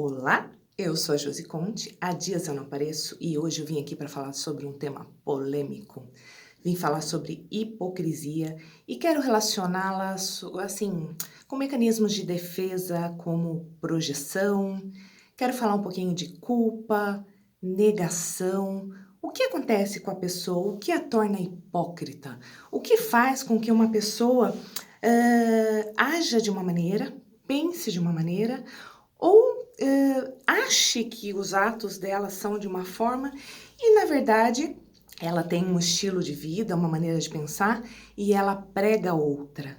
Olá, eu sou a Josi Conte, há dias eu não apareço e hoje eu vim aqui para falar sobre um tema polêmico. Vim falar sobre hipocrisia e quero relacioná-la, assim, com mecanismos de defesa como projeção. Quero falar um pouquinho de culpa, negação. O que acontece com a pessoa? O que a torna hipócrita? O que faz com que uma pessoa haja de uma maneira, pense de uma maneira ou ache que os atos dela são de uma forma e, na verdade, ela tem um estilo de vida, uma maneira de pensar e ela prega outra,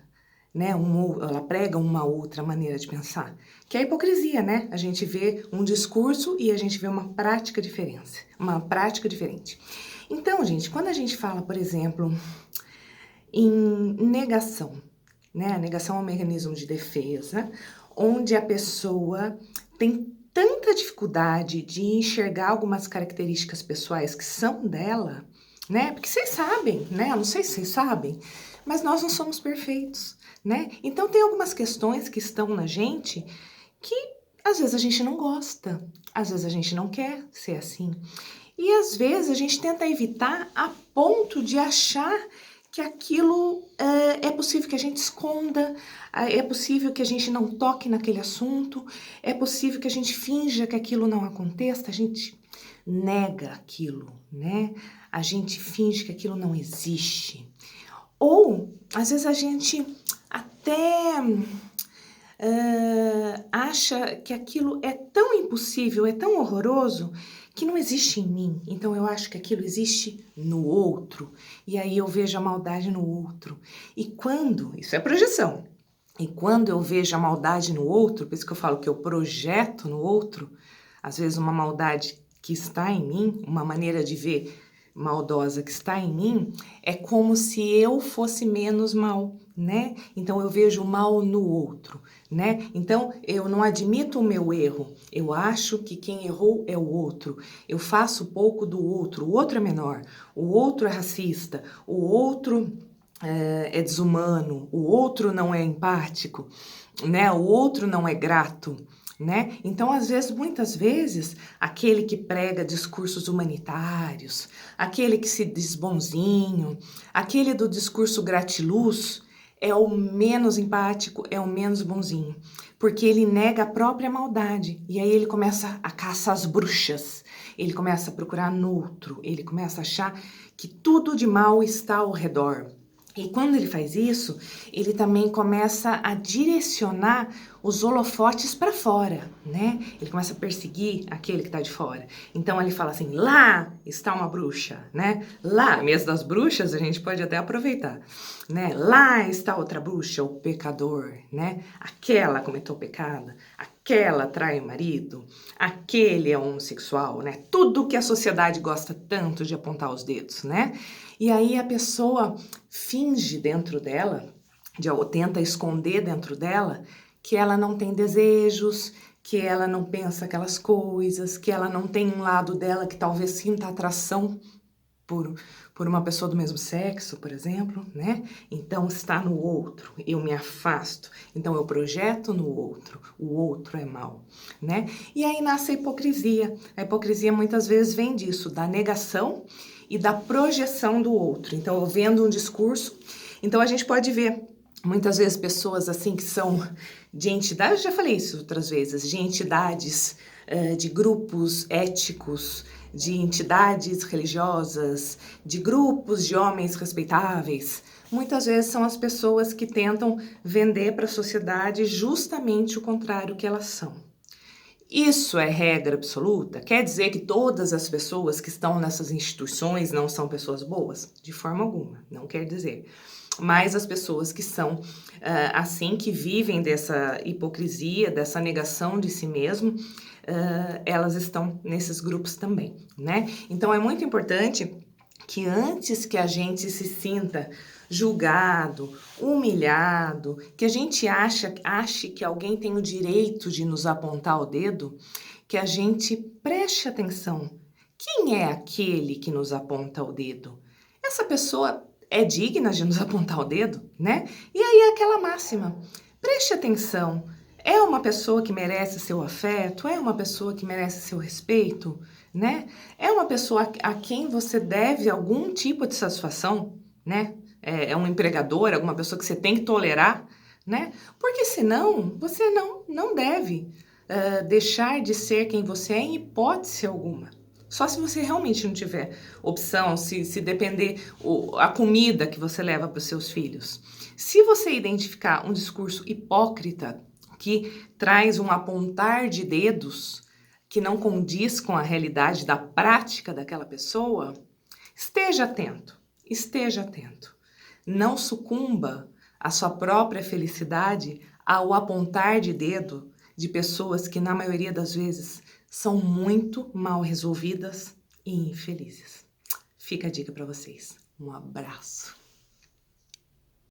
né? Ela prega uma outra maneira de pensar, que é a hipocrisia, né? A gente vê um discurso e a gente vê uma prática diferente. Então, gente, quando a gente fala, por exemplo, em negação, né? A negação é um mecanismo de defesa, onde a pessoa tem tanta dificuldade de enxergar algumas características pessoais que são dela, né? Porque vocês sabem, né? Eu não sei se vocês sabem, mas nós não somos perfeitos, né? Então tem algumas questões que estão na gente que às vezes a gente não gosta, às vezes a gente não quer ser assim. E às vezes a gente tenta evitar a ponto de achar que aquilo é possível que a gente esconda, é possível que a gente não toque naquele assunto, é possível que a gente finja que aquilo não aconteça, a gente nega aquilo, né? A gente finge que aquilo não existe. Ou, às vezes, a gente até acha que aquilo é tão impossível, é tão horroroso, que não existe em mim. Então eu acho que aquilo existe no outro. E aí eu vejo a maldade no outro. E quando, isso é projeção, e quando eu vejo a maldade no outro, por isso que eu falo que eu projeto no outro, às vezes uma maldade que está em mim, uma maneira de ver maldosa que está em mim, é como se eu fosse menos mal, né? Então eu vejo o mal no outro, né? Então eu não admito o meu erro, eu acho que quem errou é o outro, eu faço pouco do outro, o outro é menor, o outro é racista, o outro é desumano, o outro não é empático, né? O outro não é grato, né? Então, às vezes, muitas vezes, aquele que prega discursos humanitários, aquele que se diz bonzinho, aquele do discurso gratiluz, é o menos empático, é o menos bonzinho, porque ele nega a própria maldade, e aí ele começa a caçar as bruxas, ele começa a procurar no outro, ele começa a achar que tudo de mal está ao redor. E quando ele faz isso, ele também começa a direcionar os holofotes para fora, né? Ele começa a perseguir aquele que está de fora. Então ele fala assim: lá está uma bruxa, né? Lá, mês das bruxas, a gente pode até aproveitar, né? Lá está outra bruxa, o pecador, né? Aquela cometeu pecado, aquela trai o marido, aquele é homossexual, né? Tudo que a sociedade gosta tanto de apontar os dedos, né? E aí a pessoa finge dentro dela, ou tenta esconder dentro dela, que ela não tem desejos, que ela não pensa aquelas coisas, que ela não tem um lado dela que talvez sinta atração por uma pessoa do mesmo sexo, por exemplo, né? Então está no outro, eu me afasto, então eu projeto no outro, o outro é mau, né? E aí nasce a hipocrisia. A hipocrisia muitas vezes vem disso, da negação e da projeção do outro. Então eu vendo um discurso, então a gente pode ver muitas vezes pessoas assim que são de entidades, já falei isso outras vezes, de entidades, de grupos éticos, de entidades religiosas, de grupos de homens respeitáveis. Muitas vezes são as pessoas que tentam vender para a sociedade justamente o contrário que elas são. Isso é regra absoluta? Quer dizer que todas as pessoas que estão nessas instituições não são pessoas boas? De forma alguma, não quer dizer. Mas as pessoas que são assim, que vivem dessa hipocrisia, dessa negação de si mesmo, elas estão nesses grupos também, né? Então é muito importante que antes que a gente se sinta julgado, humilhado, que a gente ache que alguém tem o direito de nos apontar o dedo, que a gente preste atenção. Quem é aquele que nos aponta o dedo? Essa pessoa é digna de nos apontar o dedo, né? E aí é aquela máxima, preste atenção, É uma pessoa que merece seu afeto? É uma pessoa que merece seu respeito, né? É uma pessoa a quem você deve algum tipo de satisfação, né? É um empregador, alguma pessoa que você tem que tolerar, né? Porque senão você não deve deixar de ser quem você é em hipótese alguma. Só se você realmente não tiver opção, se depender a comida que você leva para os seus filhos. Se você identificar um discurso hipócrita, que traz um apontar de dedos que não condiz com a realidade da prática daquela pessoa, esteja atento, esteja atento. Não sucumba à sua própria felicidade ao apontar de dedo de pessoas que, na maioria das vezes, são muito mal resolvidas e infelizes. Fica a dica para vocês. Um abraço.